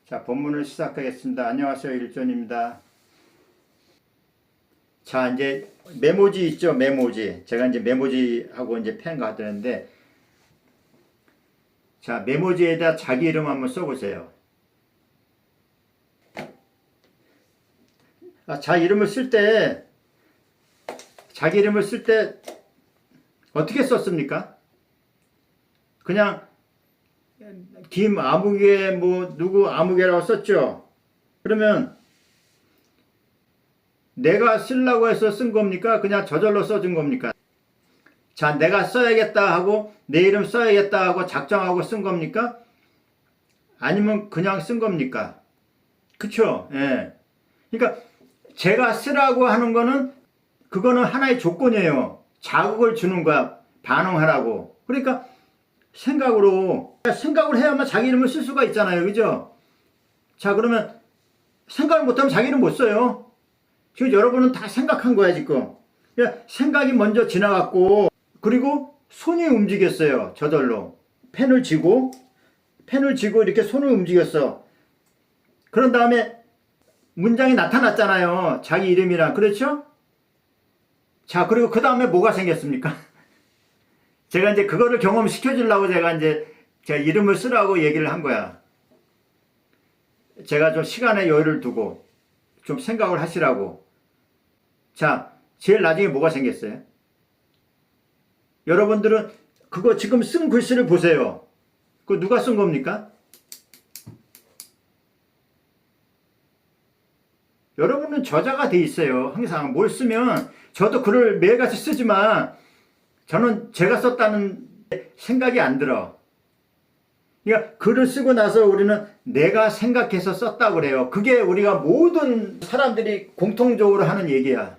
자, 본문을 시작하겠습니다. 안녕하세요. 일존입니다. 자, 이제 메모지 있죠? 메모지. 제가 이제 메모지하고 이제 펜 가드는데, 자, 메모지에다 자기 이름 한번 써보세요. 자기 이름을 쓸 때, 어떻게 썼습니까? 그냥 김 아무개 뭐 누구 아무개라고 썼죠. 그러면 내가 쓰려고 해서 쓴 겁니까? 그냥 저절로 써준 겁니까? 자, 내가 써야겠다 하고 내 이름 써야겠다 하고 작정하고 쓴 겁니까? 아니면 그냥 쓴 겁니까? 그쵸? 예. 그러니까 제가 쓰라고 하는 거는 그거는 하나의 조건이에요. 자극을 주는 거야. 반응하라고. 그러니까 생각을 해야만 자기 이름을 쓸 수가 있잖아요. 그죠? 자, 그러면 생각을 못하면 자기 이름 못 써요. 지금 여러분은 다 생각한 거야, 지금. 생각이 먼저 지나갔고, 그리고 손이 움직였어요. 저절로. 펜을 쥐고 이렇게 손을 움직였어. 그런 다음에 문장이 나타났잖아요. 자기 이름이랑. 그렇죠? 자, 그리고 그 다음에 뭐가 생겼습니까? 제가 이제 그거를 경험시켜 주려고 제가 이제 제 이름을 쓰라고 얘기를 한 거야. 제가 좀 시간에 여유를 두고 좀 생각을 하시라고. 자, 제일 나중에 뭐가 생겼어요? 여러분들은 그거 지금 쓴 글씨를 보세요. 그거 누가 쓴 겁니까? 여러분은 저자가 돼 있어요. 항상 뭘 쓰면 저도 글을 매일같이 쓰지만 저는 제가 썼다는 생각이 안 들어. 그러니까 글을 쓰고 나서 우리는 내가 생각해서 썼다고 그래요. 그게 우리가 모든 사람들이 공통적으로 하는 얘기야.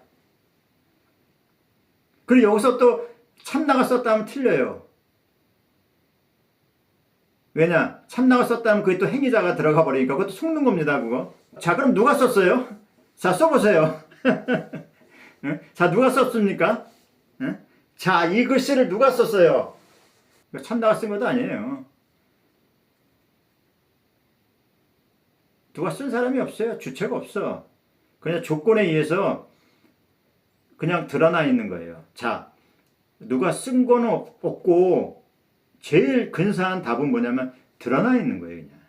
그리고 여기서 또 참나가 썼다면 틀려요. 왜냐? 참나가 썼다면 그게 또 행위자가 들어가 버리니까 그것도 속는 겁니다. 그거. 자, 그럼 누가 썼어요? 자, 써보세요. 자, 누가 썼습니까? 자, 이 글씨를 누가 썼어요? 참나가 쓴 것도 아니에요. 누가 쓴 사람이 없어요. 주체가 없어. 그냥 조건에 의해서 그냥 드러나 있는 거예요. 자, 누가 쓴 건 없고 제일 근사한 답은 뭐냐면 드러나 있는 거예요. 그냥.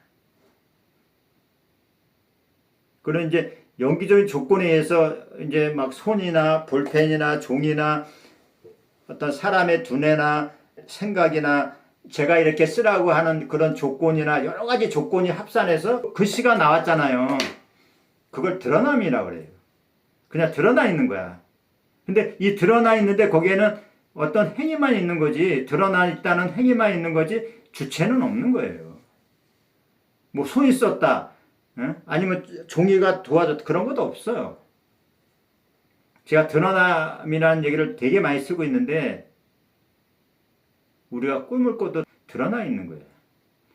그런 이제 연기적인 조건에 의해서 이제 막 손이나 볼펜이나 종이나 어떤 사람의 두뇌나 생각이나 제가 이렇게 쓰라고 하는 그런 조건이나 여러 가지 조건이 합산해서 글씨가 나왔잖아요. 그걸 드러남이라고 그래요. 그냥 드러나 있는 거야. 근데 이 드러나 있는데 거기에는 어떤 행위만 있는 거지, 드러나 있다는 행위만 있는 거지 주체는 없는 거예요. 뭐 손이 썼다, 아니면 종이가 도와줬다, 그런 것도 없어요. 제가 드러남이라는 얘기를 되게 많이 쓰고 있는데 우리가 꿈을 꿔도 드러나 있는 거예요.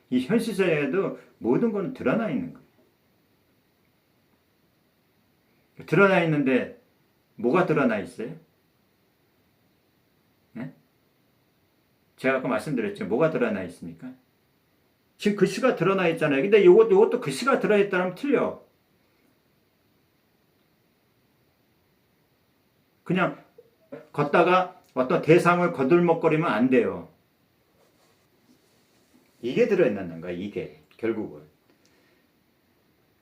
이 현실세계에도 모든 건 드러나 있는 거예요. 드러나 있는데 뭐가 드러나 있어요? 네? 제가 아까 말씀드렸죠. 뭐가 드러나 있습니까? 지금 글씨가 드러나 있잖아요. 근데 요것도 글씨가 들어있다면 틀려. 그냥 걷다가 어떤 대상을 거들먹거리면 안 돼요. 이게 들어있는 거야, 이게. 결국은.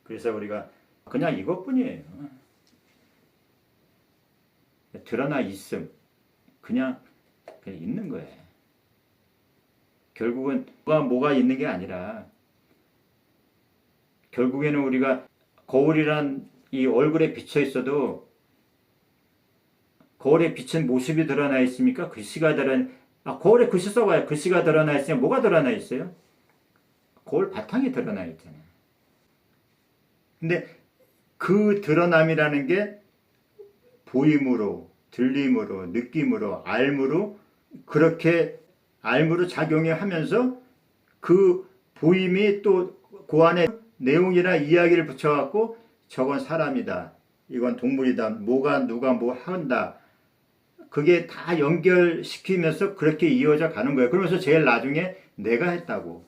그래서 우리가 그냥 이것뿐이에요. 드러나 있음. 그냥 있는 거예요. 결국은 뭐가 있는 게 아니라 결국에는 우리가 거울이란 이 얼굴에 비쳐 있어도 거울에 비친 모습이 드러나 있습니까? 글씨가 거울에 글씨 써봐요. 글씨가 드러나 있으면 뭐가 드러나 있어요? 거울 바탕이 드러나 있잖아요. 근데 그 드러남이라는 게 보임으로, 들림으로, 느낌으로, 알므로 그렇게 알므로 작용이 하면서 그 보임이 또 그 안에 내용이나 이야기를 붙여갖고 저건 사람이다. 이건 동물이다. 누가 뭐 한다. 그게 다 연결시키면서 그렇게 이어져 가는 거예요. 그러면서 제일 나중에 내가 했다고,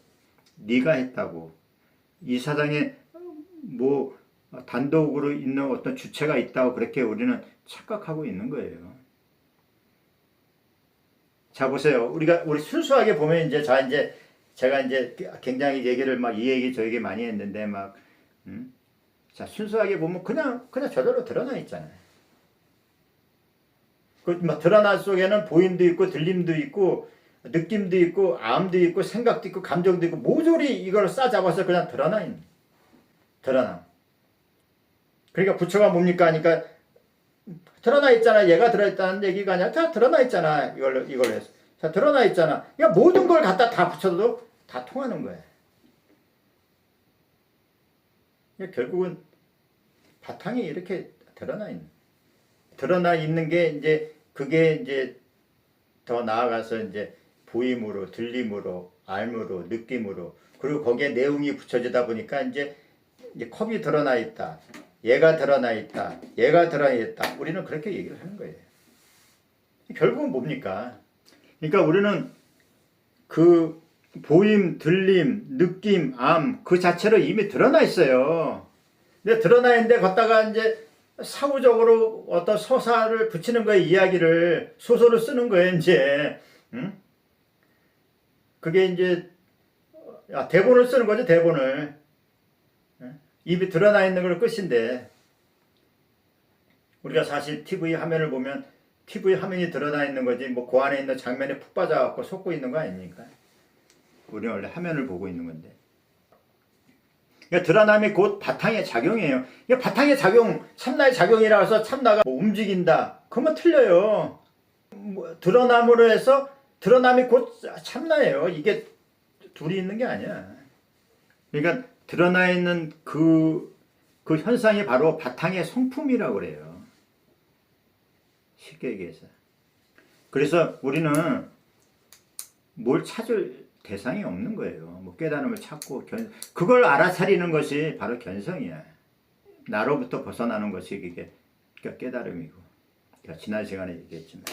네가 했다고, 이 세상에 뭐 단독으로 있는 어떤 주체가 있다고 그렇게 우리는 착각하고 있는 거예요. 자, 보세요. 우리 순수하게 보면 이제 제가 이제 굉장히 얘기를 막 이 얘기 저 얘기 많이 했는데 자, 순수하게 보면 그냥 저절로 드러나 있잖아요. 그 드러난 속에는 보임도 있고 들림도 있고 느낌도 있고 암도 있고 생각도 있고 감정도 있고 모조리 이걸 싸잡아서 그냥 드러나. 그러니까 부처가 뭡니까 하니까 드러나 있잖아. 얘가 들어있다는 얘기가 아니라 다 드러나 있잖아. 이걸로 해서. 자, 드러나 있잖아. 그러니까 모든 걸 갖다 다 붙여도 다 통하는 거야. 그러니까 결국은 바탕이 이렇게 드러나 있는 게 이제 그게 이제 더 나아가서 이제 보임으로, 들림으로, 알므로, 느낌으로 그리고 거기에 내용이 붙여지다 보니까 이제 컵이 드러나 있다. 얘가 드러나 있다. 얘가 드러나 있다. 우리는 그렇게 얘기를 하는 거예요. 결국은 뭡니까? 그러니까 우리는 그 보임, 들림, 느낌, 암 그 자체로 이미 드러나 있어요. 근데 드러나 있는데 걷다가 이제 사후적으로 어떤 서사를 붙이는 거예요. 이야기를 소설을 쓰는 거예요. 이제 그게 이제 대본을 쓰는 거죠. 대본을 입이 드러나 있는 걸 끝인데 우리가 사실 TV 화면을 보면 TV 화면이 드러나 있는 거지 뭐 그 안에 있는 장면에 푹 빠져갖고 속고 있는 거 아닙니까? 우리는 원래 화면을 보고 있는 건데 그러니까 드러남이 곧 바탕의 작용이에요. 그러니까 바탕의 작용, 참나의 작용이라 해서 참나가 뭐 움직인다. 그러면 틀려요. 뭐 드러남으로 해서 드러남이 곧 참나예요. 이게 둘이 있는 게 아니야. 그러니까 드러나 있는 그 현상이 바로 바탕의 성품이라고 그래요. 쉽게 얘기해서. 그래서 우리는 뭘 찾을 대상이 없는 거예요. 뭐 깨달음을 찾고 그걸 알아차리는 것이 바로 견성이야. 나로부터 벗어나는 것이 그게 그러니까 깨달음이고. 제가 지난 시간에 얘기했지만.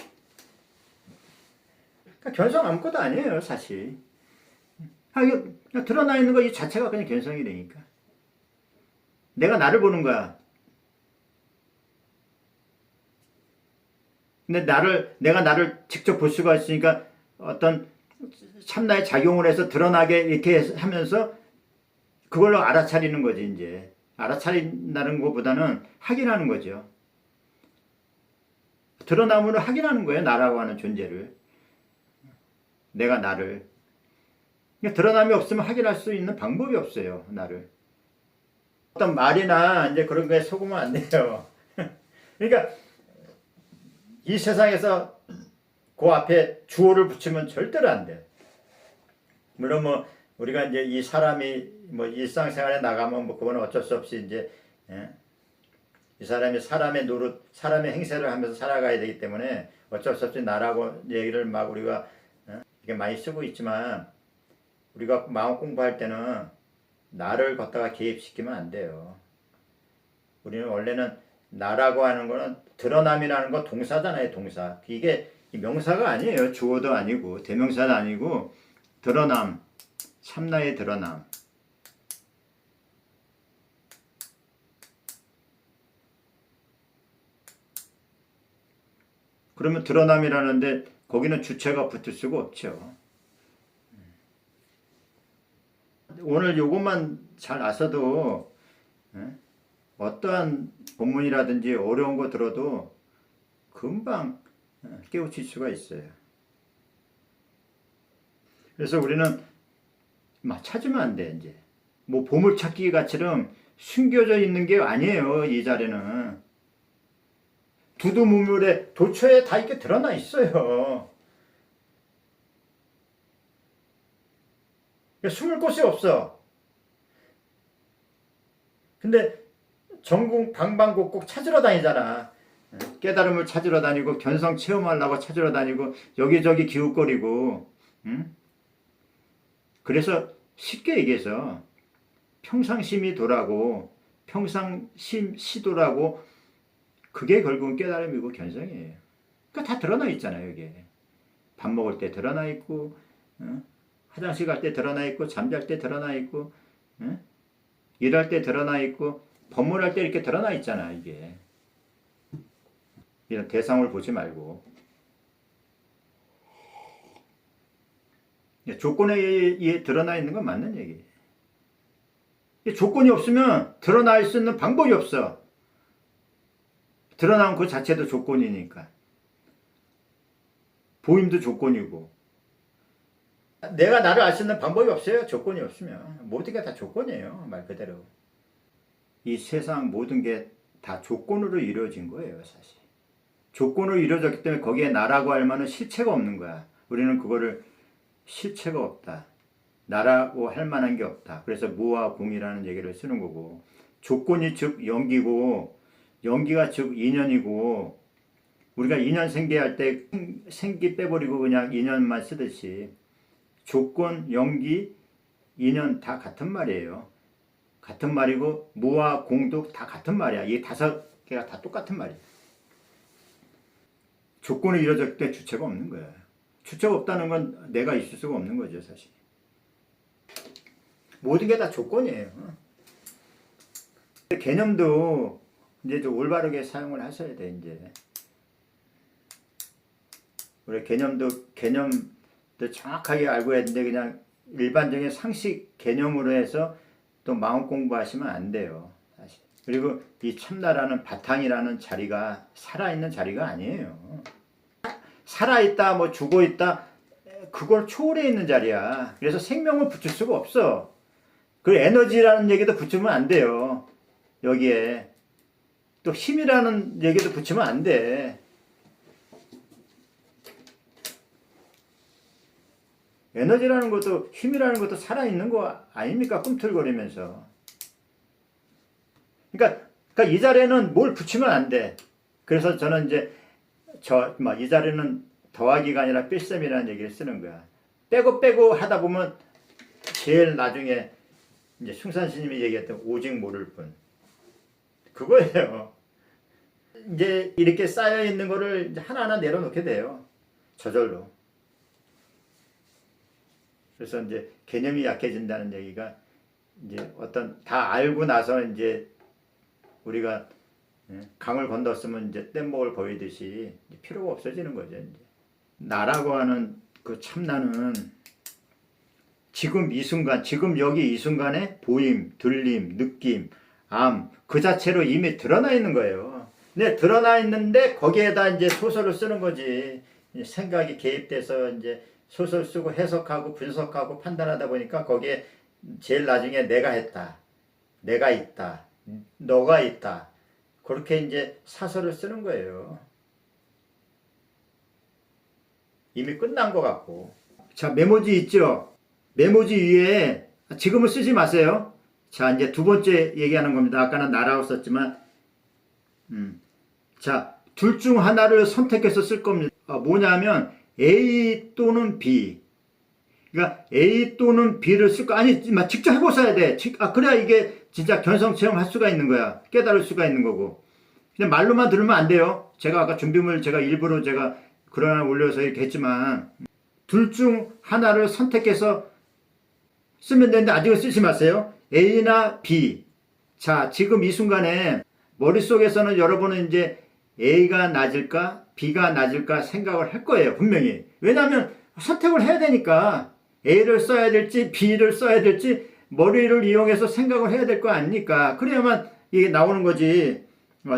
그러니까 견성 아무것도 아니에요, 사실. 이거 드러나 있는 거 이 자체가 그냥 견성이라니까. 내가 나를 보는 거야. 근데 내가 나를 직접 볼 수가 있으니까 어떤 참나의 작용을 해서 드러나게 이렇게 하면서 그걸로 알아차리는 거지, 이제. 알아차린다는 것보다는 확인하는 거죠. 드러남으로 확인하는 거예요, 나라고 하는 존재를. 내가 나를. 드러남이 없으면 확인할 수 있는 방법이 없어요, 나를. 어떤 말이나 이제 그런 거에 속으면 안 돼요. 그러니까 이 세상에서 그 앞에 주어를 붙이면 절대로 안 돼. 물론 뭐 우리가 이제 이 사람이 뭐 일상생활에 나가면 뭐 그거는 어쩔 수 없이 이제 이 사람이 사람의 노릇, 사람의 행세를 하면서 살아가야 되기 때문에 어쩔 수 없이 나라고 얘기를 막 우리가 이게 많이 쓰고 있지만 우리가 마음 공부할 때는 나를 걷다가 개입시키면 안 돼요. 우리는 원래는 나라고 하는 거는 드러남이라는 거 동사잖아요, 동사. 이게 명사가 아니에요. 주어도 아니고 대명사도 아니고 드러남, 참나의 드러남. 그러면 드러남이라는데 거기는 주체가 붙을 수가 없죠. 오늘 요것만 잘 아셔도 어떠한 본문이라든지 어려운 거 들어도 금방 깨우칠 수가 있어요. 그래서 우리는 막 찾으면 안 돼, 이제. 뭐 보물찾기 같이는 숨겨져 있는 게 아니에요, 이 자리는. 두두무물에 도처에 다 이렇게 드러나 있어요. 숨을 곳이 없어. 근데 전국 방방곡곡 찾으러 다니잖아. 깨달음을 찾으러 다니고 견성 체험하려고 찾으러 다니고 여기저기 기웃거리고. 그래서 쉽게 얘기해서 평상심이 도라고 평상심 시도라고 그게 결국은 깨달음이고 견성이에요. 그러니까 다 드러나 있잖아요. 이게 밥 먹을 때 드러나 있고 화장실 갈 때 드러나 있고 잠잘 때 드러나 있고 일할 때 드러나 있고 법문할 때 이렇게 드러나 있잖아. 이게 이런 대상을 보지 말고 조건에 의해 드러나 있는 건 맞는 얘기예요. 조건이 없으면 드러날 수 있는 방법이 없어. 드러나는 그 자체도 조건이니까. 보임도 조건이고. 내가 나를 알 수 있는 방법이 없어요. 조건이 없으면. 모든 게 다 조건이에요. 말 그대로. 이 세상 모든 게 다 조건으로 이루어진 거예요. 사실. 조건으로 이루어졌기 때문에 거기에 나라고 할 만한 실체가 없는 거야. 우리는 그거를 실체가 없다. 나라고 할 만한 게 없다. 그래서 무와 공이라는 얘기를 쓰는 거고, 조건이 즉 연기고, 연기가 즉 인연이고, 우리가 인연 생기할 때 생기 빼버리고 그냥 인연만 쓰듯이 조건, 연기, 인연 다 같은 말이에요. 같은 말이고 무와 공도 다 같은 말이야. 이 5개가 다 똑같은 말이야. 조건이 이루어질 때 주체가 없는 거야. 주체가 없다는 건 내가 있을 수가 없는 거죠, 사실. 모든 게 다 조건이에요. 개념도 이제 좀 올바르게 사용을 하셔야 돼, 이제. 우리 개념도 정확하게 알고 해야 되는데, 그냥 일반적인 상식 개념으로 해서 또 마음 공부하시면 안 돼요, 사실. 그리고 이 참나라는 바탕이라는 자리가 살아있는 자리가 아니에요. 살아있다, 뭐 죽어있다, 그걸 초월해 있는 자리야. 그래서 생명을 붙일 수가 없어. 그리고 에너지라는 얘기도 붙이면 안 돼요. 여기에. 또 힘이라는 얘기도 붙이면 안 돼. 에너지라는 것도 힘이라는 것도 살아있는 거 아닙니까? 꿈틀거리면서. 그러니까 이 자리에는 뭘 붙이면 안 돼. 그래서 저는 이제 이 자리는 더하기가 아니라 뺄셈이라는 얘기를 쓰는 거야. 빼고 하다 보면 제일 나중에 이제 숭산 스님이 얘기했던 오직 모를 뿐. 그거예요. 이제 이렇게 쌓여 있는 거를 이제 하나하나 내려놓게 돼요. 저절로. 그래서 이제 개념이 약해진다는 얘기가 이제 어떤 다 알고 나서 이제 우리가 강을 건넜으면 이제 뗏목을 보이듯이 필요가 없어지는 거죠. 이제. 나라고 하는 그 참나는 지금 이 순간, 지금 여기 이 순간에 보임, 들림, 느낌, 그 자체로 이미 드러나 있는 거예요. 근데 드러나 있는데 거기에다 이제 소설을 쓰는 거지. 생각이 개입돼서 이제 소설 쓰고 해석하고 분석하고 판단하다 보니까 거기에 제일 나중에 내가 했다. 내가 있다. 너가 있다. 그렇게 이제 사설을 쓰는 거예요. 이미 끝난 것 같고. 자, 메모지 있죠? 메모지 위에 지금은 쓰지 마세요. 자, 이제 두 번째 얘기하는 겁니다. 아까는 나라고 썼지만, 자, 둘 중 하나를 선택해서 쓸 겁니다. 뭐냐면 A 또는 B. 그러니까 A 또는 B를 쓸 거 아니 직접 해보셔야 돼. 그래야 이게 진짜 견성 체험할 수가 있는 거야. 깨달을 수가 있는 거고. 그냥 말로만 들으면 안 돼요. 제가 아까 준비물 제가 일부러 그러나 올려서 이렇게 했지만 둘 중 하나를 선택해서 쓰면 되는데 아직은 쓰지 마세요. A나 B. 자, 지금 이 순간에 머릿속에서는 여러분은 이제 A가 낮을까 B가 낮을까 생각을 할 거예요. 분명히. 왜냐하면 선택을 해야 되니까 A를 써야 될지 B를 써야 될지 머리를 이용해서 생각을 해야 될 거 아닙니까? 그래야만 이게 나오는 거지.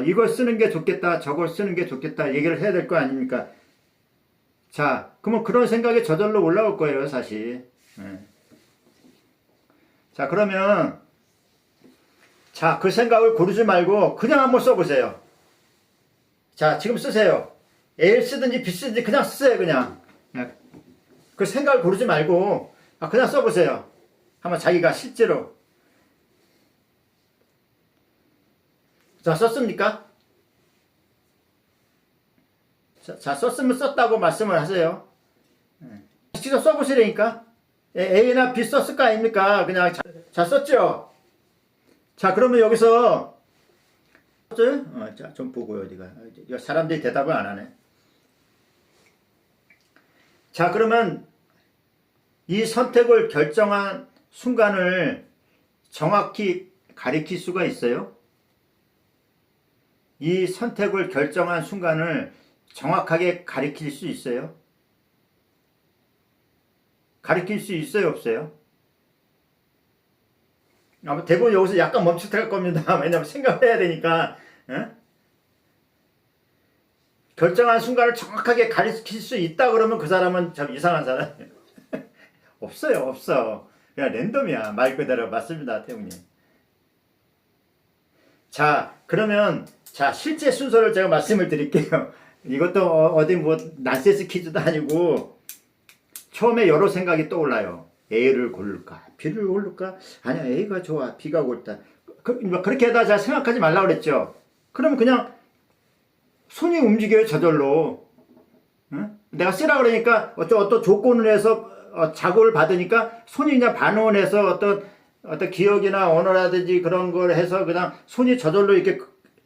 이걸 쓰는 게 좋겠다, 저걸 쓰는 게 좋겠다 얘기를 해야 될 거 아닙니까? 자, 그러면 그런 생각이 저절로 올라올 거예요, 사실. 자, 그러면 자, 그 생각을 고르지 말고 그냥 한번 써보세요. 자, 지금 쓰세요. A를 쓰든지 B 쓰든지 그냥 쓰세요, 그냥. 그 생각을 고르지 말고 그냥 써보세요. 한번 자기가 실제로. 자, 썼습니까? 자, 썼으면 썼다고 말씀을 하세요. 직접 써보시라니까. A나 B 썼을 거 아닙니까? 그냥 자, 썼죠? 자, 그러면 여기서 썼어요? 자, 좀 보고요, 어디가. 사람들이 대답을 안 하네. 자, 그러면 이 선택을 결정한 순간을 정확히 가리킬 수가 있어요? 이 선택을 결정한 순간을 정확하게 가리킬 수 있어요? 가리킬 수 있어요, 없어요? 아마 대부분 여기서 약간 멈칫할 겁니다. 왜냐면 생각을 해야 되니까. 에? 결정한 순간을 정확하게 가리킬 수 있다 그러면 그 사람은 참 이상한 사람이에요. 없어요, 없어. 그냥 랜덤이야. 말 그대로. 맞습니다, 태웅님. 자, 그러면 자, 실제 순서를 제가 말씀을 드릴게요. 이것도 어디 뭐 난센스 퀴즈도 아니고 처음에 여러 생각이 떠올라요. A를 고를까? B를 고를까? 아니야, A가 좋아. B가 옳다. 그렇게 하다 잘 생각하지 말라고 그랬죠. 그러면 그냥 손이 움직여요, 저절로. 응? 내가 쓰라 그러니까 어떤 조건을 해서 자극을 받으니까 손이 그냥 반응을 해서 어떤 기억이나 언어라든지 그런 걸 해서 그냥 손이 저절로 이렇게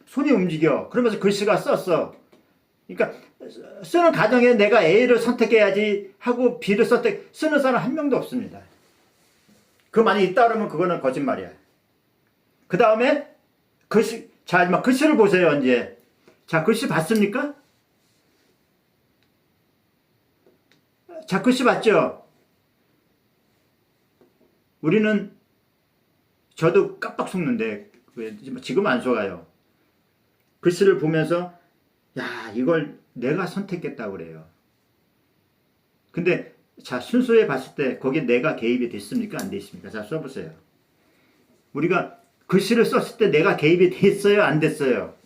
손이 움직여. 그러면서 글씨가 썼어. 그러니까 쓰는 과정에 내가 A를 선택해야지 하고 B를 쓰는 사람 한 명도 없습니다. 그 만약 있다 그러면 그거는 거짓말이야. 그 다음에 글씨, 자, 글씨를 보세요, 이제. 자, 글씨 봤습니까? 자, 글씨 봤죠? 우리는, 저도 깜빡 속는데, 지금 안 속아요. 글씨를 보면서, 야, 이걸 내가 선택했다고 그래요. 근데, 자, 순서에 봤을 때, 거기에 내가 개입이 됐습니까? 안 됐습니까? 자, 써보세요. 우리가 글씨를 썼을 때 내가 개입이 됐어요? 안 됐어요?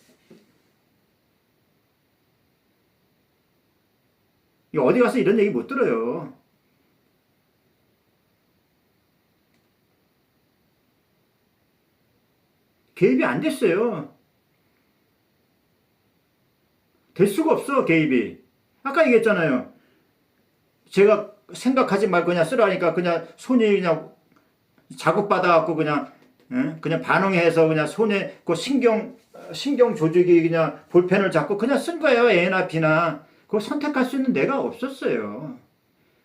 어디 가서 이런 얘기 못 들어요. 개입이 안 됐어요. 될 수가 없어, 개입이. 아까 얘기했잖아요. 제가 생각하지 말고 그냥 쓰라니까 그냥 손이 그냥 자극받아갖고 그냥 반응해서 그냥 손에 그 신경 조직이 그냥 볼펜을 잡고 그냥 쓴 거예요. A나 B나. 그거 선택할 수 있는 내가 없었어요.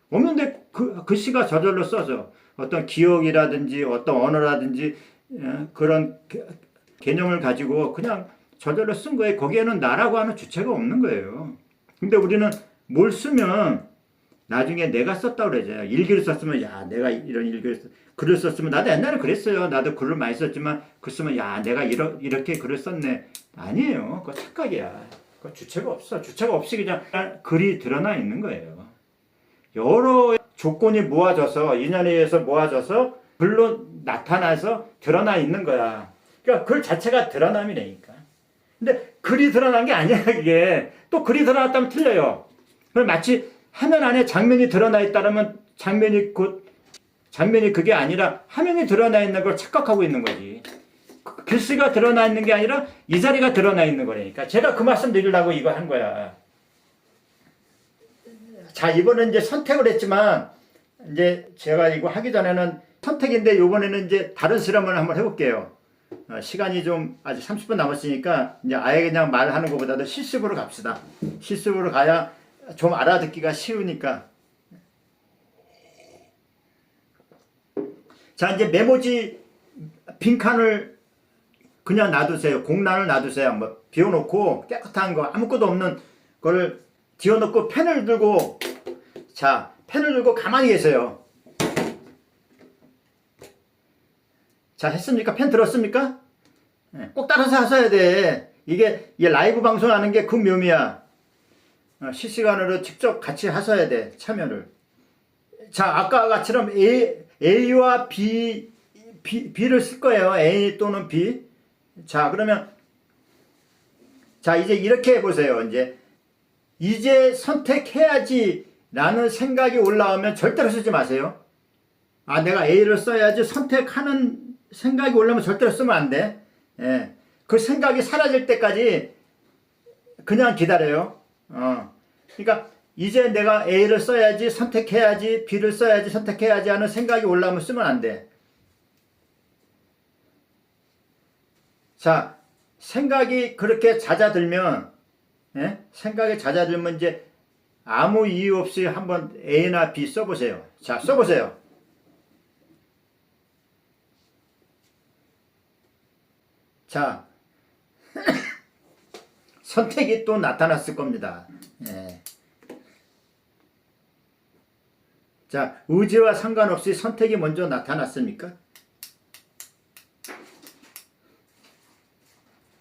없는데 글씨가 저절로 써서 어떤 기억이라든지 어떤 언어라든지 그런 개념을 가지고 그냥 저절로 쓴 거예요. 거기에는 나라고 하는 주체가 없는 거예요. 근데 우리는 뭘 쓰면 나중에 내가 썼다고 그러잖아요. 일기를 썼으면 야 내가 이런 글을 썼으면 나도 옛날에 그랬어요. 나도 글을 많이 썼지만 글 쓰면 야 내가 이렇게 글을 썼네. 아니에요. 그거 착각이야. 그 주체가 없어. 주체가 없이 그냥 글이 드러나 있는 거예요. 여러 조건이 모아져서 인연에 의해서 모아져서 글로 나타나서 드러나 있는 거야. 그러니까 글 자체가 드러남이라니까. 근데 글이 드러난 게 아니야 이게. 또 글이 드러났다면 틀려요. 그럼 마치 화면 안에 장면이 드러나 있다면 장면이 그게 아니라 화면이 드러나 있는 걸 착각하고 있는 거지. 글씨가 드러나 있는 게 아니라 이 자리가 드러나 있는 거라니까. 제가 그 말씀 드리려고 이거 한 거야. 자, 이번엔 이제 선택을 했지만, 이제 제가 이거 하기 전에는 선택인데, 이번에는 이제 다른 실험을 한번 해볼게요. 시간이 좀 아직 30분 남았으니까, 이제 아예 그냥 말하는 것보다도 실습으로 갑시다. 실습으로 가야 좀 알아듣기가 쉬우니까. 자, 이제 메모지 빈칸을 그냥 놔두세요. 공란을 놔두세요. 뭐 비워놓고 깨끗한 거 아무것도 없는 걸 지워놓고 펜을 들고 자 펜을 들고 가만히 계세요. 자 했습니까? 펜 들었습니까? 꼭 따라서 하셔야 돼. 이게 라이브 방송하는 게 그 묘미야. 실시간으로 직접 같이 하셔야 돼. 참여를. 자 아까 같이처럼 A와 B를 쓸 거예요. A 또는 B. 자, 그러면, 자, 이제 이렇게 해보세요. 이제 선택해야지 라는 생각이 올라오면 절대로 쓰지 마세요. 아, 내가 A를 써야지 선택하는 생각이 올라오면 절대로 쓰면 안 돼. 예. 그 생각이 사라질 때까지 그냥 기다려요. 그러니까, 이제 내가 A를 써야지 선택해야지 B를 써야지 선택해야지 하는 생각이 올라오면 쓰면 안 돼. 자, 생각이 그렇게 잦아들면, 생각이 잦아들면 이제 아무 이유 없이 한번 A나 B 써보세요. 자, 써보세요. 자, 선택이 또 나타났을 겁니다. 예. 자, 의지와 상관없이 선택이 먼저 나타났습니까?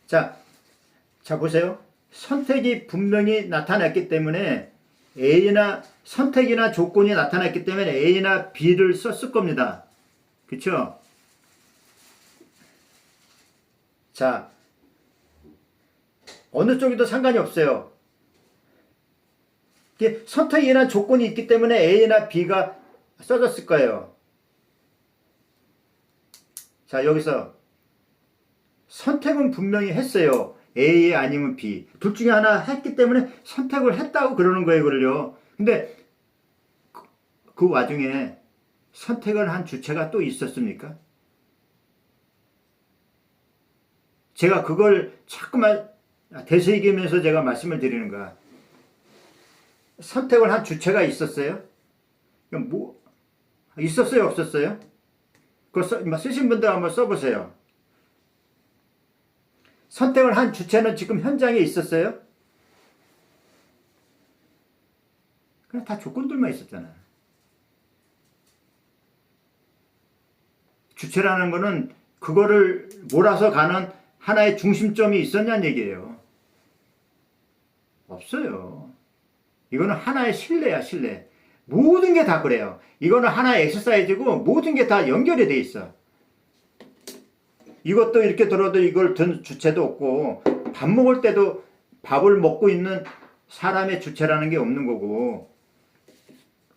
자, 보세요. 선택이 분명히 나타났기 때문에 A나 선택이나 조건이 나타났기 때문에 A나 B를 썼을 겁니다. 그쵸? 자, 어느 쪽이도 상관이 없어요. 선택이나 조건이 있기 때문에 A나 B가 써졌을 거예요. 자, 여기서 선택은 분명히 했어요. A 아니면 B. 둘 중에 하나 했기 때문에 선택을 했다고 그러는 거예요, 그걸요. 근데 그 와중에 선택을 한 주체가 또 있었습니까? 제가 그걸 자꾸만 되새기면서 제가 말씀을 드리는 거야. 선택을 한 주체가 있었어요? 뭐 있었어요, 없었어요? 그거 쓰신 분들 한번 써보세요. 선택을 한 주체는 지금 현장에 있었어요? 그냥 다 조건들만 있었잖아. 주체라는 거는 그거를 몰아서 가는 하나의 중심점이 있었냐는 얘기예요. 없어요. 이거는 하나의 신뢰야, 신뢰. 모든 게 다 그래요. 이거는 하나의 엑서사이즈고 모든 게 다 연결이 돼 있어. 이것도 이렇게 들어도 이걸 든 주체도 없고, 밥 먹을 때도 밥을 먹고 있는 사람의 주체라는 게 없는 거고,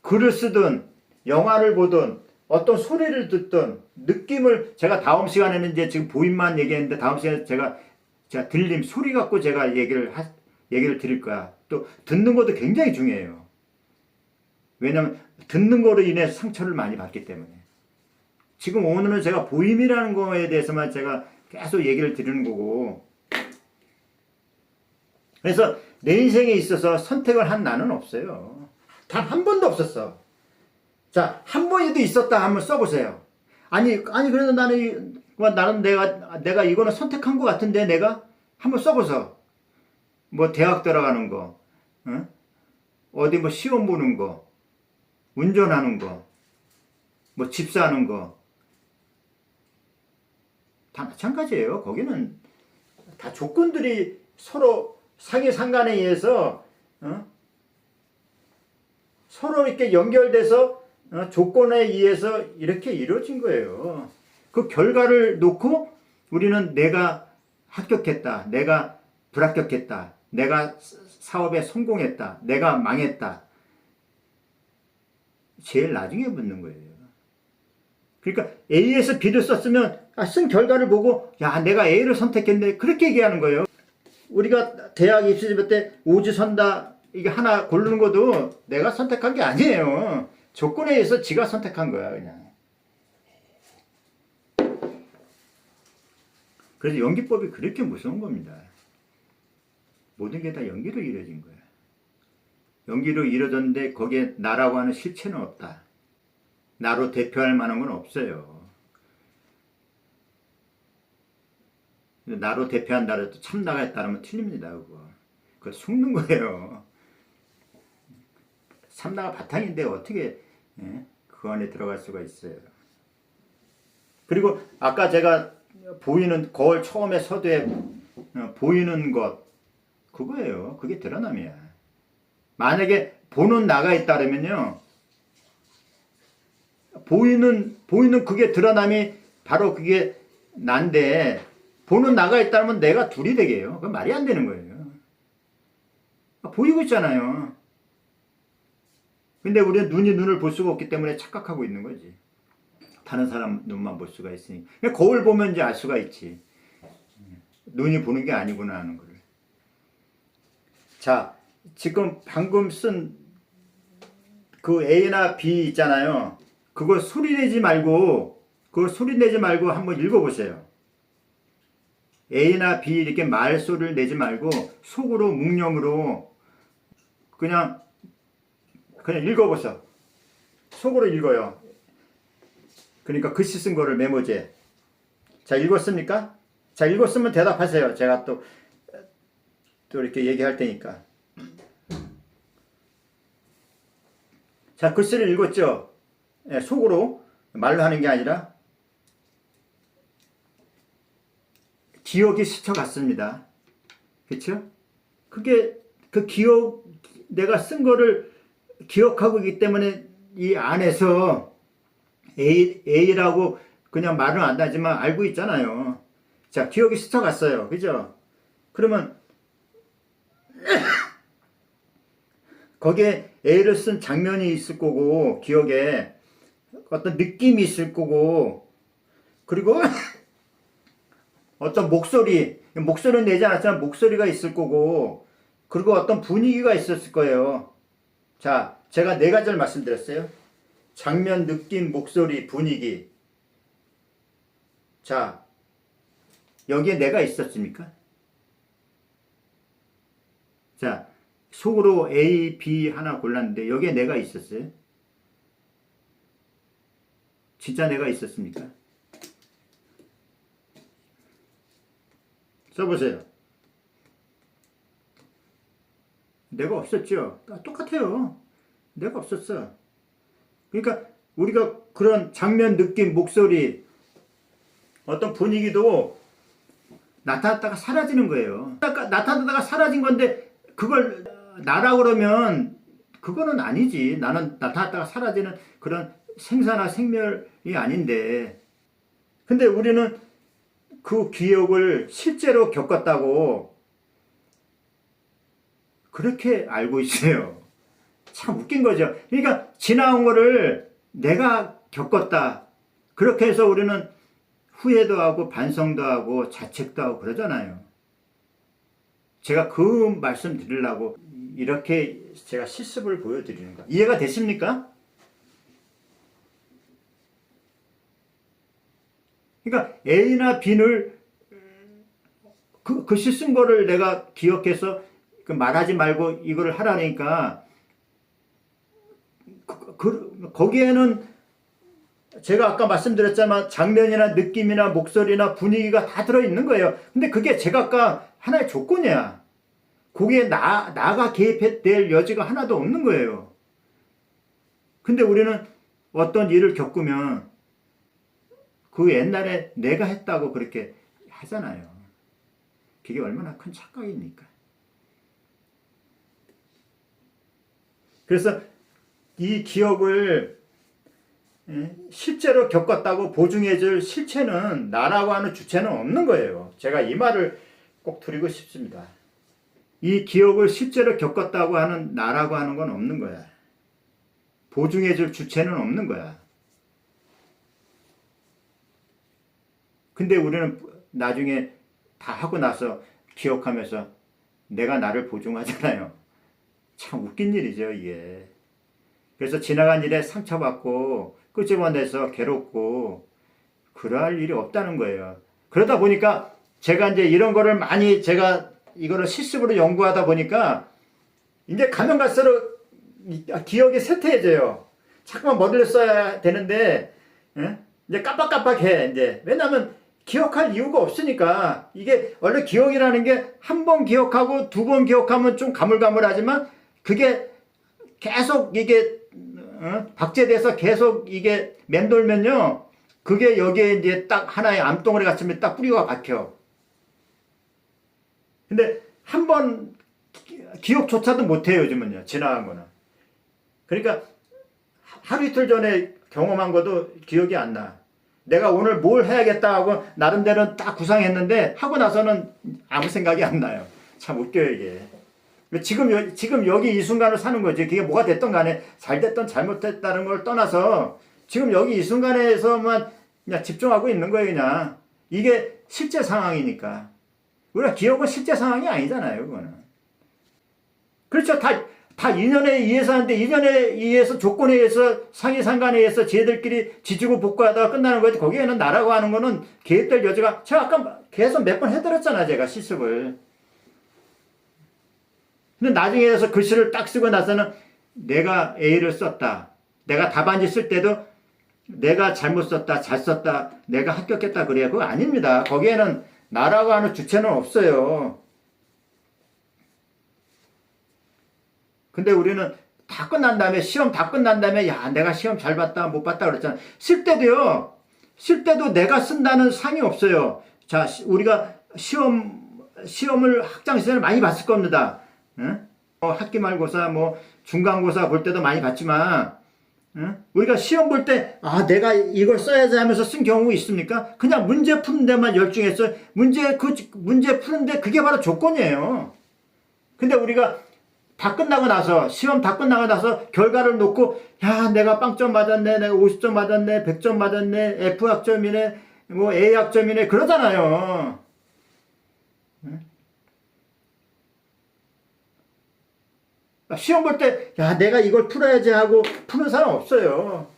글을 쓰든 영화를 보든 어떤 소리를 듣든 느낌을, 제가 다음 시간에는 이제 지금 보임만 얘기했는데 다음 시간에 제가 들림 소리 갖고 제가 얘기를 드릴 거야. 또 듣는 것도 굉장히 중요해요. 왜냐하면 듣는 거로 인해 상처를 많이 받기 때문에. 지금 오늘은 제가 보임이라는 거에 대해서만 제가 계속 얘기를 드리는 거고, 그래서 내 인생에 있어서 선택을 한 나는 없어요. 단 한 번도 없었어. 자, 한 번이라도 있었다 한번 써보세요. 아니 그래도 나는 내가 이거는 선택한 것 같은데 내가 한번 써보세요. 뭐 대학 들어가는 거, 어디 뭐 시험 보는 거, 운전하는 거, 뭐 집 사는 거, 다 마찬가지예요. 거기는 다 조건들이 서로 상하상간에 의해서 서로 이렇게 연결돼서 조건에 의해서 이렇게 이루어진 거예요. 그 결과를 놓고 우리는 내가 합격했다, 내가 불합격했다, 내가 사업에 성공했다, 내가 망했다. 제일 나중에 묻는 거예요. 그러니까 A에서 B를 썼으면 쓴 결과를 보고 야, 내가 A를 선택했네, 그렇게 얘기하는 거예요. 우리가 대학 입시 때 오지선다 이게 하나 고르는 것도 내가 선택한 게 아니에요. 조건에 의해서 지가 선택한 거야, 그냥. 그래서 연기법이 그렇게 무서운 겁니다. 모든 게 다 연기로 이루어진 거야. 연기로 이루어졌는데 거기에 나라고 하는 실체는 없다. 나로 대표할 만한 건 없어요. 나로 대표한다 해도 참나가 있다면 틀립니다. 그거 속는 거예요. 참나가 바탕인데 어떻게 그 안에 들어갈 수가 있어요. 그리고 아까 제가 보이는 거울 처음에 서두에 보이는 것, 그거예요. 그게 드러남이야. 만약에 보는 나가 있다면요, 보이는 그게 드러남이 바로 그게 난데, 보는 나가 있다면 내가 둘이 되게요. 그건 말이 안 되는 거예요. 보이고 있잖아요. 근데 우리는 눈을 볼 수가 없기 때문에 착각하고 있는 거지. 다른 사람 눈만 볼 수가 있으니. 거울 보면 이제 알 수가 있지. 눈이 보는 게 아니구나 하는 거를. 자, 지금 방금 쓴 그 A나 B 있잖아요. 그걸 소리내지 말고 한번 읽어보세요. A나 B 이렇게 말소리를 내지 말고 속으로 묵념으로 그냥 읽어보세요. 속으로 읽어요. 그러니까 글씨 쓴 거를 메모지에. 자, 읽었습니까? 자, 읽었으면 대답하세요. 제가 또 이렇게 얘기할 테니까. 자, 글씨를 읽었죠? 예, 속으로 말로 하는 게 아니라 기억이 스쳐갔습니다. 그렇죠? 그게 그 기억, 내가 쓴 거를 기억하고 있기 때문에 이 안에서 A라고 그냥 말은 안 하지만 알고 있잖아요. 자, 기억이 스쳐갔어요. 그죠? 그러면 거기에 A를 쓴 장면이 있을 거고, 기억에 어떤 느낌이 있을 거고, 그리고 어떤 목소리는 내지 않았지만 목소리가 있을 거고, 그리고 어떤 분위기가 있었을 거예요. 자, 제가 네 가지를 말씀드렸어요. 장면, 느낌, 목소리, 분위기. 자, 여기에 내가 있었습니까? 자, 속으로 A, B 하나 골랐는데 여기에 내가 있었어요? 진짜 내가 있었습니까? 써보세요. 내가 없었죠. 똑같아요. 내가 없었어. 그러니까 우리가 그런 장면, 느낌, 목소리, 어떤 분위기도 나타났다가 사라지는 거예요. 나타났다가 사라진 건데 그걸 나라고 그러면 그거는 아니지. 나는 나타났다가 사라지는 그런 생사나 생멸이 아닌데. 근데 우리는 그 기억을 실제로 겪었다고 그렇게 알고 있어요. 참 웃긴 거죠. 그러니까 지나온 거를 내가 겪었다. 그렇게 해서 우리는 후회도 하고 반성도 하고 자책도 하고 그러잖아요. 제가 그 말씀 드리려고 이렇게 제가 실습을 보여드리는 거예요. 이해가 되십니까? 그러니까 A나 B를 글씨 쓴 거를 내가 기억해서 말하지 말고 이거를 하라니까 거기에는 제가 아까 말씀드렸지만 장면이나 느낌이나 목소리나 분위기가 다 들어있는 거예요. 근데 그게 제가 아까 하나의 조건이야. 거기에 나가 개입될 여지가 하나도 없는 거예요. 근데 우리는 어떤 일을 겪으면 그 옛날에 내가 했다고 그렇게 하잖아요. 그게 얼마나 큰 착각입니까? 그래서 이 기억을 실제로 겪었다고 보증해줄 실체는 나라고 하는 주체는 없는 거예요. 제가 이 말을 꼭 드리고 싶습니다. 이 기억을 실제로 겪었다고 하는 나라고 하는 건 없는 거야. 보증해줄 주체는 없는 거야. 근데 우리는 나중에 다 하고 나서 기억하면서 내가 나를 보증하잖아요. 참 웃긴 일이죠, 이게. 그래서 지나간 일에 상처받고 끄집어내서 괴롭고 그러할 일이 없다는 거예요. 그러다 보니까 제가 이제 이런 거를 많이 제가 이거를 실습으로 연구하다 보니까 이제 가면 갈수록 기억이 쇠퇴해져요. 자꾸만 머리를 써야 되는데 이제 깜빡깜빡해. 이제 왜냐하면 기억할 이유가 없으니까. 이게 원래 기억이라는 게 한 번 기억하고 두 번 기억하면 좀 가물가물하지만 그게 계속 이게 박제돼서 계속 이게 맴돌면요, 그게 여기에 이제 딱 하나의 암덩어리 같으면 딱 뿌리가 박혀. 근데 한 번 기억조차도 못해요, 요즘은요. 지나간 거는. 그러니까 하루 이틀 전에 경험한 것도 기억이 안 나. 내가 오늘 뭘 해야겠다 하고 나름대로 딱 구상했는데 하고 나서는 아무 생각이 안 나요. 참 웃겨요, 이게. 지금 여기 이 순간을 사는 거지. 그게 뭐가 됐든 간에 잘 됐든 잘못됐다는 걸 떠나서 지금 여기 이 순간에서만 그냥 집중하고 있는 거예요, 그냥. 이게 실제 상황이니까. 우리가 기억은 실제 상황이 아니잖아요, 그거는. 그렇죠. 다 인연에 의해서 하는데, 인연에 의해서, 조건에 의해서, 상하상간에 의해서 쟤들끼리 지지고 볶고하다가 끝나는 거지. 거기에는 나라고 하는 거는 개입될 여지가, 제가 아까 계속 몇 번 해드렸잖아, 제가 실습을. 근데 나중에서 글씨를 딱 쓰고 나서는 내가 A를 썼다. 내가 답안지 쓸 때도 내가 잘못 썼다, 잘 썼다, 내가 합격했다 그래요. 그거 아닙니다. 거기에는 나라고 하는 주체는 없어요. 근데 우리는 다 끝난 다음에, 시험 다 끝난 다음에, 야, 내가 시험 잘 봤다, 못 봤다 그랬잖아. 쓸 때도요, 쓸 때도 내가 쓴다는 상이 없어요. 자, 우리가 시험을 학창시절에 많이 봤을 겁니다. 응? 학기 말고사, 중간고사 볼 때도 많이 봤지만, 응? 우리가 시험 볼 때, 아, 내가 이걸 써야지 하면서 쓴 경우 있습니까? 그냥 문제 푸는 데만 열중했어요. 문제 푸는데 그게 바로 조건이에요. 근데 우리가 다 끝나고 나서, 시험 다 끝나고 나서 결과를 놓고, 야, 내가 빵점 맞았네, 내가 50점 맞았네, 100점 맞았네, F학점이네, A학점이네, 그러잖아요. 시험 볼 때, 야, 내가 이걸 풀어야지 하고 푸는 사람 없어요.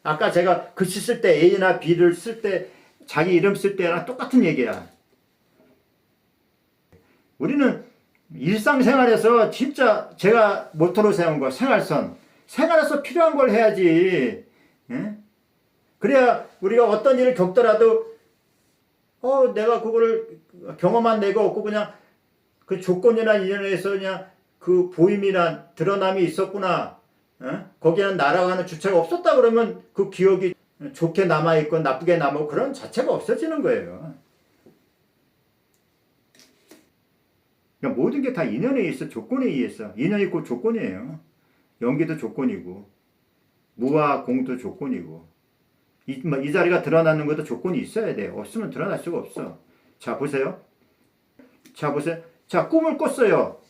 아까 제가 글씨 쓸 때 A나 B를 쓸 때, 자기 이름 쓸 때랑 똑같은 얘기야. 우리는 일상생활에서 진짜 제가 모토로 세운 거, 생활선. 생활에서 필요한 걸 해야지. 예? 그래야 우리가 어떤 일을 겪더라도, 내가 그거를 경험한 내가 없고 그냥 그 조건이나 인연에서 그냥 그 보임이란 드러남이 있었구나. 거기에는 나라고 하는 주체가 없었다 그러면 그 기억이 좋게 남아있고 나쁘게 남고 그런 자체가 없어지는 거예요. 그러니까 모든 게 다 인연에 의해서, 조건에 의해서. 인연이 곧 조건이에요. 연기도 조건이고, 무와 공도 조건이고, 이 자리가 드러나는 것도 조건이 있어야 돼요. 없으면 드러날 수가 없어. 자, 보세요. 자, 보세요. 자, 꿈을 꿨어요.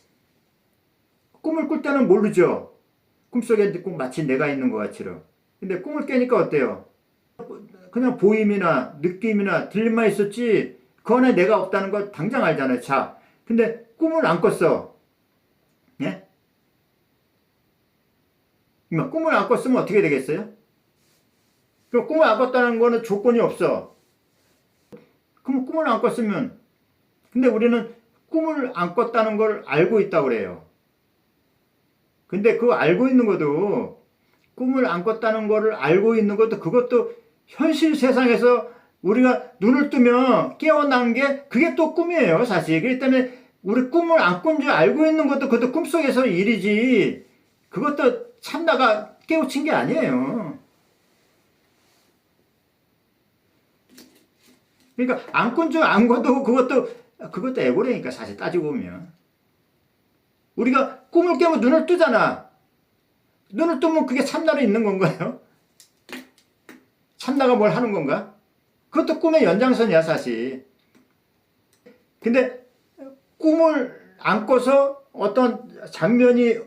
꿈을 꿀 때는 모르죠. 꿈속에 꼭 마치 내가 있는 것 같이요. 근데 꿈을 깨니까 어때요? 그냥 보임이나 느낌이나 들림만 있었지, 그 안에 내가 없다는 걸 당장 알잖아요. 자, 근데 꿈을 안 꿨어. 예? 꿈을 안 꿨으면 어떻게 되겠어요? 그럼 꿈을 안 꿨다는 거는 조건이 없어. 그럼 꿈을 안 꿨으면, 근데 우리는 꿈을 안 꿨다는 걸 알고 있다고 그래요. 근데 그 알고 있는 것도, 꿈을 안 꿨다는 거를 알고 있는 것도, 그것도 현실 세상에서 우리가 눈을 뜨면 깨어난 게 그게 또 꿈이에요, 사실. 그렇기 때문에 우리 꿈을 안 꾼 줄 알고 있는 것도 그것도 꿈속에서 일이지, 그것도 참나가 깨우친 게 아니에요. 그러니까 안 꾼 줄 안 거도 그것도 애고래니까, 사실 따지고 보면. 우리가 꿈을 깨면 눈을 뜨잖아. 눈을 뜨면 그게 참나로 있는 건가요? 참나가 뭘 하는 건가? 그것도 꿈의 연장선이야, 사실. 근데 꿈을 안 꿔서 어떤 장면이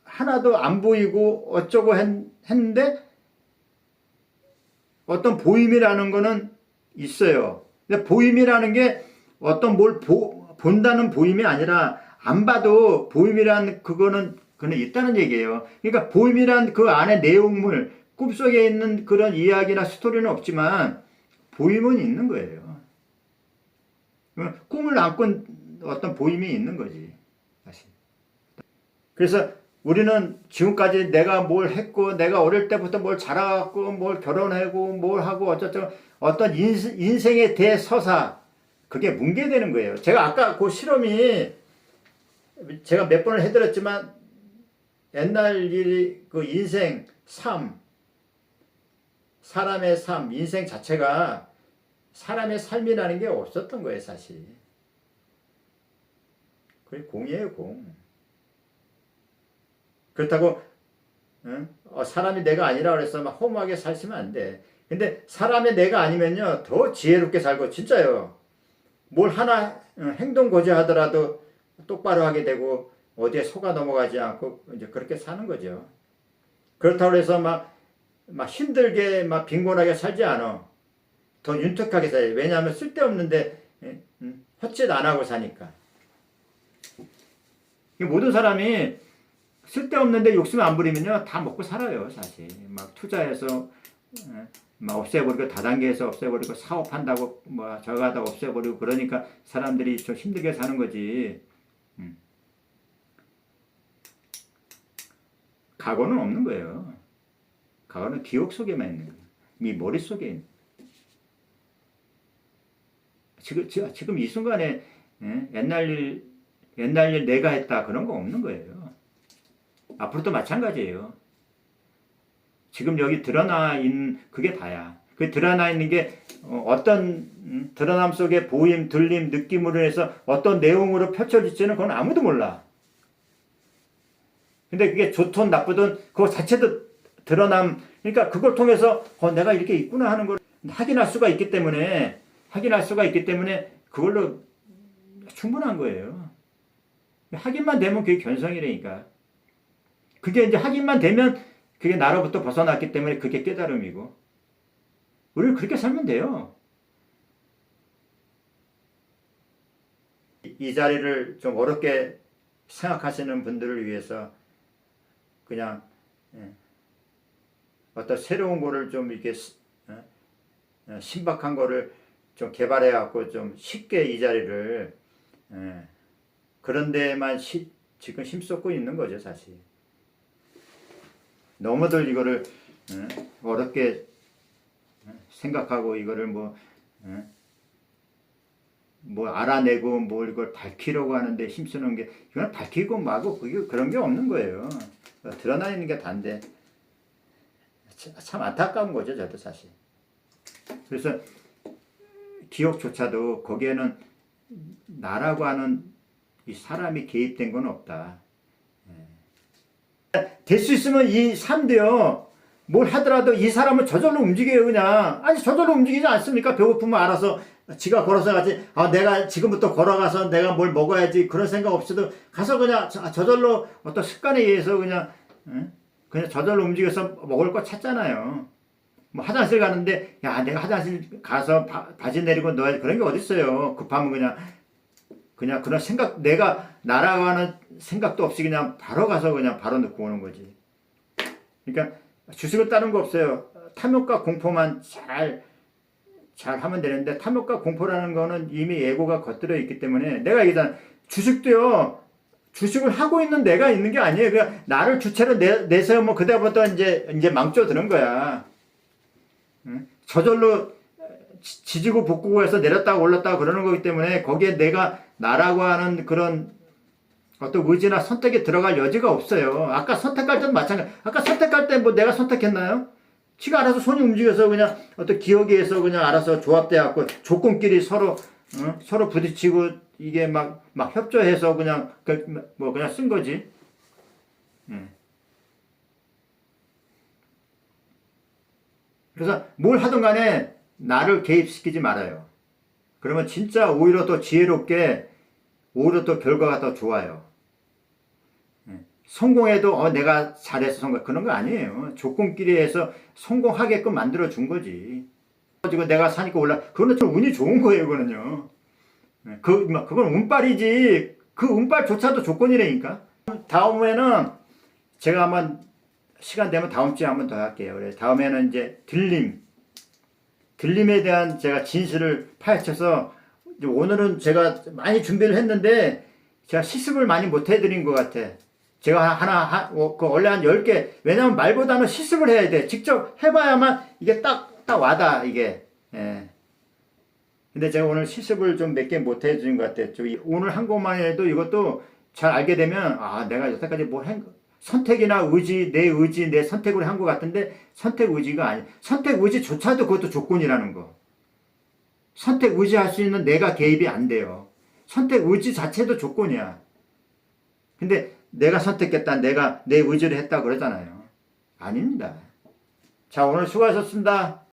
하나도 안 보이고 어쩌고 했는데 어떤 보임이라는 거는 있어요. 근데 보임이라는 게 어떤 뭘 본다는 보임이 아니라 안 봐도 보임이란 그거는 있다는 얘기예요. 그러니까 보임이란 그 안에 내용물, 꿈속에 있는 그런 이야기나 스토리는 없지만 보임은 있는 거예요. 꿈을 안 꾼 어떤 보임이 있는 거지, 사실. 그래서 우리는 지금까지 내가 뭘 했고, 내가 어릴 때부터 뭘 자라갖고, 뭘 결혼하고, 뭘 하고, 어쩌고, 어떤 인생의 대서사, 그게 뭉개되는 거예요. 제가 아까 그 실험이, 제가 몇 번을 해드렸지만, 옛날 그 인생, 삶, 사람의 삶, 인생 자체가 사람의 삶이라는 게 없었던 거예요, 사실. 그게 공이에요, 공. 그렇다고 사람이 내가 아니라 그래서 막 허무하게 살시면 안 돼. 근데 사람의 내가 아니면요 더 지혜롭게 살고, 진짜요. 뭘 하나 행동 고지하더라도 똑바로 하게 되고 어디에 속아 넘어가지 않고 이제 그렇게 사는 거죠. 그렇다고 해서 막 힘들게 막 빈곤하게 살지 않아. 더 윤택하게 살아요. 왜냐하면 쓸데없는데 헛짓 안 하고 사니까. 모든 사람이 쓸데없는데 욕심 안 부리면요 다 먹고 살아요, 사실. 막 투자해서 막 없애버리고, 다단계에서 없애버리고, 사업한다고 저거 하다가 없애버리고, 그러니까 사람들이 좀 힘들게 사는 거지. 각오는 없는 거예요. 각오는 기억 속에만 있는 거예요. 이 머릿속에 있는. 지금 이 순간에 옛날 일 내가 했다 그런 거 없는 거예요. 앞으로도 마찬가지예요. 지금 여기 드러나 있는 그게 다야. 그 드러나 있는 게 어떤 드러남 속에 보임, 들림, 느낌으로 해서 어떤 내용으로 펼쳐질지는 그건 아무도 몰라. 근데 그게 좋든 나쁘든 그거 자체도 드러남. 그러니까 그걸 통해서 내가 이렇게 있구나 하는 걸 확인할 수가 있기 때문에 그걸로 충분한 거예요. 확인만 되면 그게 견성이라니까. 그게 이제 확인만 되면 그게 나로부터 벗어났기 때문에 그게 깨달음이고. 우리는 그렇게 살면 돼요. 이 자리를 좀 어렵게 생각하시는 분들을 위해서 그냥 어떤 새로운 거를 좀 이렇게 신박한 거를 좀 개발해 갖고 좀 쉽게 이 자리를 그런 데만 지금 힘쏟고 있는 거죠, 사실. 너무들 이거를 어렵게 생각하고 이거를 뭐 알아내고 뭘 이걸 밝히려고 하는데 힘쓰는 게 이건 밝히고 마고 그런 게 없는 거예요. 드러나 있는 게 단데 참 안타까운 거죠, 저도 사실. 그래서 기억조차도 거기에는 나라고 하는 이 사람이 개입된 건 없다. 될 수 있으면 이 삶도요, 뭘 하더라도 이 사람은 저절로 움직여요, 그냥. 아니, 저절로 움직이지 않습니까? 배고프면 알아서 지가 걸어서 가지. 내가 지금부터 걸어가서 내가 뭘 먹어야지. 그런 생각 없이도 가서 그냥 저절로 어떤 습관에 의해서 그냥 저절로 움직여서 먹을 거 찾잖아요. 뭐 화장실 가는데, 야, 내가 화장실 가서 바지 내리고 넣어야지. 그런 게 어딨어요. 급하면 그냥 그런 생각, 내가 날아가는 생각도 없이 그냥 바로 가서 그냥 바로 넣고 오는 거지. 그러니까 주식을 따른 거 없어요. 탐욕과 공포만 잘 하면 되는데, 탐욕과 공포라는 거는 이미 예고가 겉들어 있기 때문에, 내가 얘기잖아. 주식도요, 주식을 하고 있는 내가 있는 게 아니에요. 그냥 나를 주체로 내세우면 그다음부터 이제 망쳐 드는 거야. 저절로 지지고 볶고 해서 내렸다가 올랐다가 그러는 거기 때문에 거기에 내가 나라고 하는 그런 어떤 의지나 선택에 들어갈 여지가 없어요. 아까 선택할 때도 마찬가지. 아까 선택할 때 뭐 내가 선택했나요? 지가 알아서 손이 움직여서 그냥 어떤 기억에 의해서 그냥 알아서 조합돼 갖고 조건끼리 서로 부딪히고 이게 막 협조해서 그냥 그냥 쓴 거지. 그래서 뭘 하든 간에 나를 개입시키지 말아요. 그러면 진짜 오히려 더 지혜롭게, 오히려 더 결과가 더 좋아요. 성공해도 내가 잘해서 성공, 그런 거 아니에요. 조건끼리 해서 성공하게끔 만들어 준 거지. 가지고 내가 사니까 그거는 좀 운이 좋은 거예요, 그거는요. 그건 운빨이지. 그 운빨조차도 조건이라니까. 다음에는 제가 한번 시간 되면 다음 주에 한번 더 할게요. 그래, 다음에는 이제 들림에 대한 제가 진실을 파헤쳐서, 오늘은 제가 많이 준비를 했는데 제가 실습을 많이 못 해드린 것 같아. 제가 원래 한 10개, 왜냐면 말보다는 실습을 해야 돼. 직접 해봐야만 이게 딱 와다, 이게. 예. 근데 제가 오늘 실습을 좀 몇 개 못 해드린 것 같아. 오늘 한 것만 해도 이것도 잘 알게 되면, 내가 여태까지 뭘 선택이나 의지, 내 선택으로 한 것 같은데, 선택 의지가 아니, 선택 의지조차도 그것도 조건이라는 거. 선택 의지할 수 있는 내가 개입이 안 돼요. 선택 의지 자체도 조건이야. 근데 내가 선택했다, 내가 내 의지를 했다 그러잖아요. 아닙니다. 자, 오늘 수고하셨습니다.